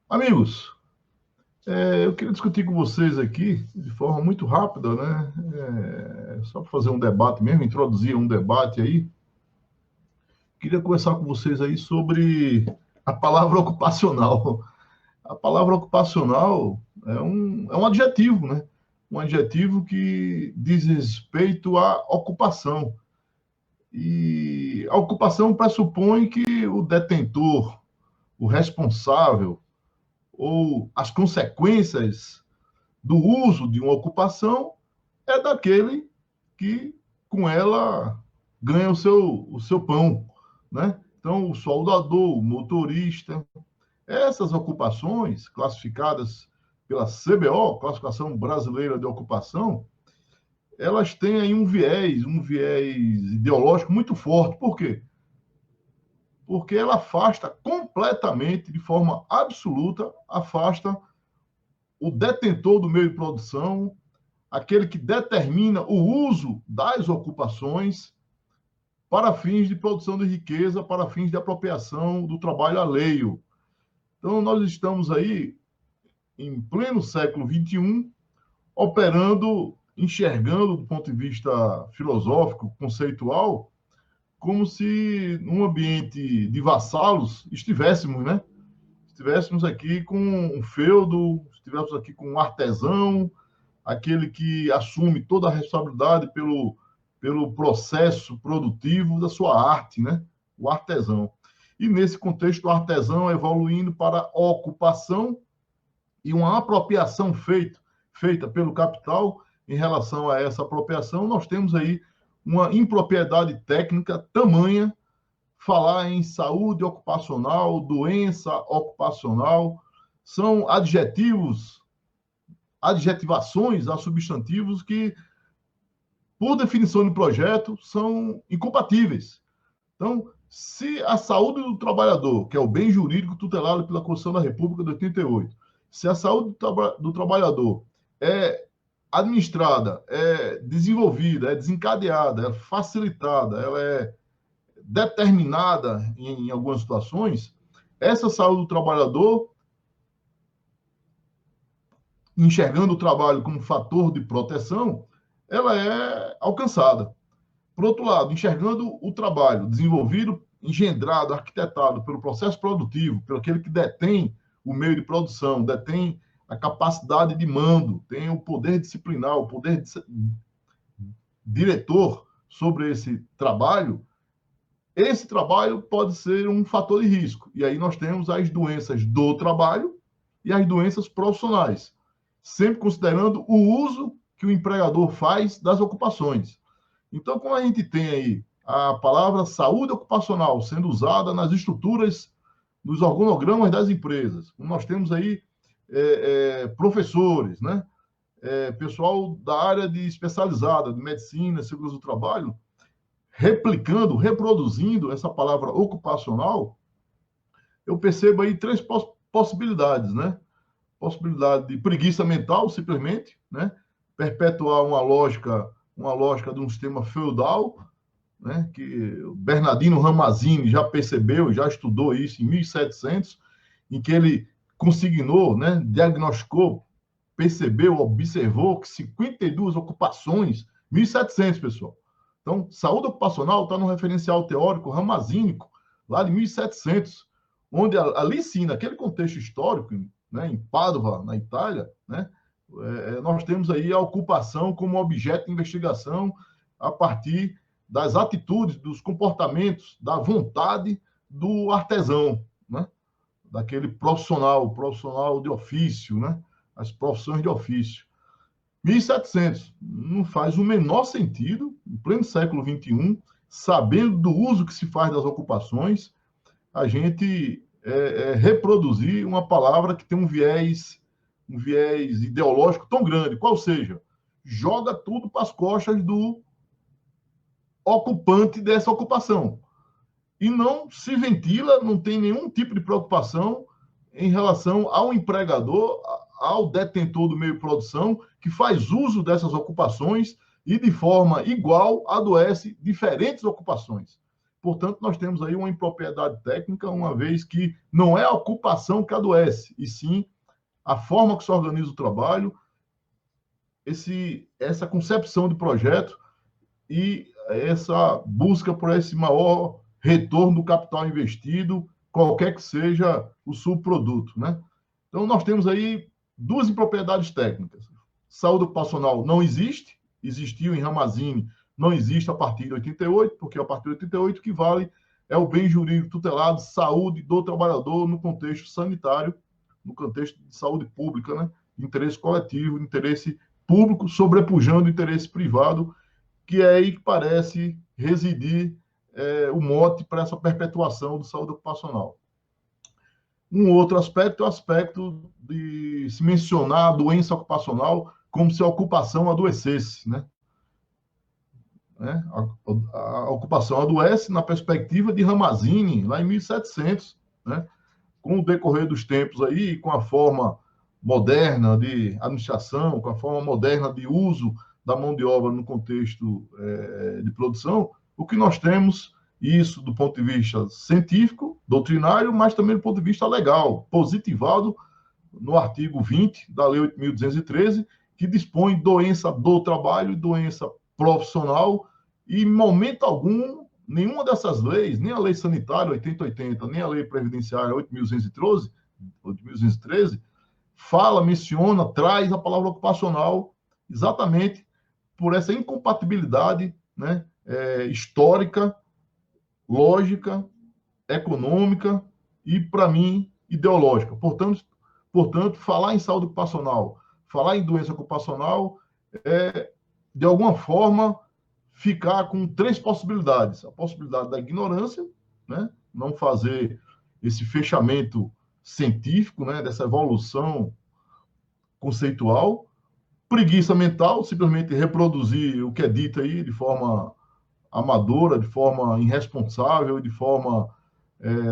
Amigos, eu queria discutir com vocês aqui de forma muito rápida, né? Só para fazer um debate mesmo, introduzir um debate aí. Queria conversar com vocês aí sobre a palavra ocupacional. A palavra ocupacional é um adjetivo, né? Um adjetivo que diz respeito à ocupação. E a ocupação pressupõe que o detentor, o responsável, ou as consequências do uso de uma ocupação é daquele que com ela ganha o seu pão, né? Então, o soldador, o motorista, essas ocupações classificadas pela CBO, Classificação Brasileira de Ocupação, elas têm aí um viés ideológico muito forte. Por quê? Porque ela afasta completamente, de forma absoluta, afasta o detentor do meio de produção, aquele que determina o uso das ocupações para fins de produção de riqueza, para fins de apropriação do trabalho alheio. Então, nós estamos aí, em pleno século XXI, operando, enxergando do ponto de vista filosófico, conceitual, como se num ambiente de vassalos estivéssemos, né? Estivéssemos aqui com um feudo, estivéssemos aqui com um artesão, aquele que assume toda a responsabilidade pelo processo produtivo da sua arte, né? O artesão. E nesse contexto, o artesão evoluindo para a ocupação e uma apropriação feita pelo capital em relação a essa apropriação, nós temos aí uma impropriedade técnica tamanha. Falar em saúde ocupacional, doença ocupacional, são adjetivações a substantivos que, por definição de projeto, são incompatíveis. Então, se a saúde do trabalhador, que é o bem jurídico tutelado pela Constituição da República de 88, se a saúde do trabalhador é administrada, é desenvolvida, é desencadeada, é facilitada, ela é determinada em algumas situações, essa saúde do trabalhador, enxergando o trabalho como fator de proteção, ela é alcançada. Por outro lado, enxergando o trabalho desenvolvido, engendrado, arquitetado pelo processo produtivo, pelo aquele que detém o meio de produção, detém a capacidade de mando, tem o poder disciplinar, o poder diretor sobre esse trabalho pode ser um fator de risco. E aí nós temos as doenças do trabalho e as doenças profissionais, sempre considerando o uso que o empregador faz das ocupações. Então, como a gente tem aí a palavra saúde ocupacional sendo usada nas estruturas, nos organogramas das empresas, nós temos aí professores, né? Pessoal da área de especializada, de medicina, segurança do trabalho, replicando, reproduzindo essa palavra ocupacional, eu percebo aí três possibilidades, né? Possibilidade de preguiça mental, simplesmente, né? Perpetuar uma lógica de um sistema feudal, né? Que o Bernardino Ramazzini já percebeu, já estudou isso em 1700, em que ele consignou, né? Diagnosticou, percebeu, observou que 52 ocupações, 1700, pessoal. Então, saúde ocupacional está no referencial teórico ramazínico, lá de 1700, onde ali sim, naquele contexto histórico, né, em Pádua, na Itália, né, nós temos aí a ocupação como objeto de investigação a partir das atitudes, dos comportamentos, da vontade do artesão, né, daquele profissional de ofício, né, as profissões de ofício. 1700 não faz o menor sentido, em pleno século XXI, sabendo do uso que se faz das ocupações, a gente reproduzir uma palavra que tem um viés ideológico tão grande, qual seja, joga tudo para as costas do ocupante dessa ocupação. E não se ventila, não tem nenhum tipo de preocupação em relação ao empregador, ao detentor do meio de produção, que faz uso dessas ocupações e, de forma igual, adoece diferentes ocupações. Portanto, nós temos aí uma impropriedade técnica, uma vez que não é a ocupação que adoece, e sim a forma que se organiza o trabalho, essa concepção de projeto e essa busca por esse maior retorno do capital investido, qualquer que seja o subproduto, né? Então, nós temos aí duas impropriedades técnicas. Saúde ocupacional não existe, existiu em Ramazzini, não existe a partir de 88, porque a partir de 88 que vale é o bem jurídico tutelado, saúde do trabalhador no contexto sanitário, no contexto de saúde pública, né? Interesse coletivo, interesse público sobrepujando o interesse privado, que é aí que parece residir o mote para essa perpetuação de saúde ocupacional. Um outro aspecto é o aspecto de se mencionar a doença ocupacional como se a ocupação adoecesse, né? A ocupação adoece na perspectiva de Ramazzini, lá em 1700, né? Com o decorrer dos tempos aí, com a forma moderna de administração, com a forma moderna de uso da mão de obra no contexto de produção, o que nós temos, isso do ponto de vista científico, doutrinário, mas também do ponto de vista legal, positivado no artigo 20 da Lei 8.213, que dispõe doença do trabalho e doença profissional, e em momento algum, nenhuma dessas leis, nem a Lei Sanitária 8080, nem a Lei Previdenciária 8.213, fala, menciona, traz a palavra ocupacional exatamente por essa incompatibilidade, né, histórica, lógica, econômica e, para mim, ideológica. Portanto, falar em saúde ocupacional, falar em doença ocupacional é, de alguma forma, ficar com três possibilidades. A possibilidade da ignorância, né, não fazer esse fechamento científico, né, dessa evolução conceitual, preguiça mental, simplesmente reproduzir o que é dito aí de forma amadora, de forma irresponsável, de forma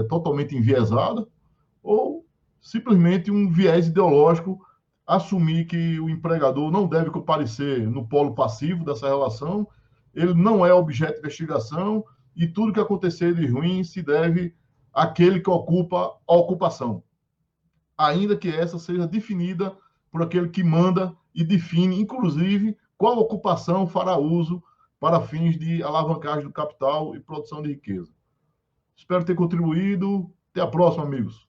totalmente enviesada, ou simplesmente um viés ideológico, assumir que o empregador não deve comparecer no polo passivo dessa relação, ele não é objeto de investigação e tudo que acontecer de ruim se deve àquele que ocupa a ocupação, ainda que essa seja definida por aquele que manda e define, inclusive, qual ocupação fará uso para fins de alavancagem do capital e produção de riqueza. Espero ter contribuído. Até a próxima, amigos.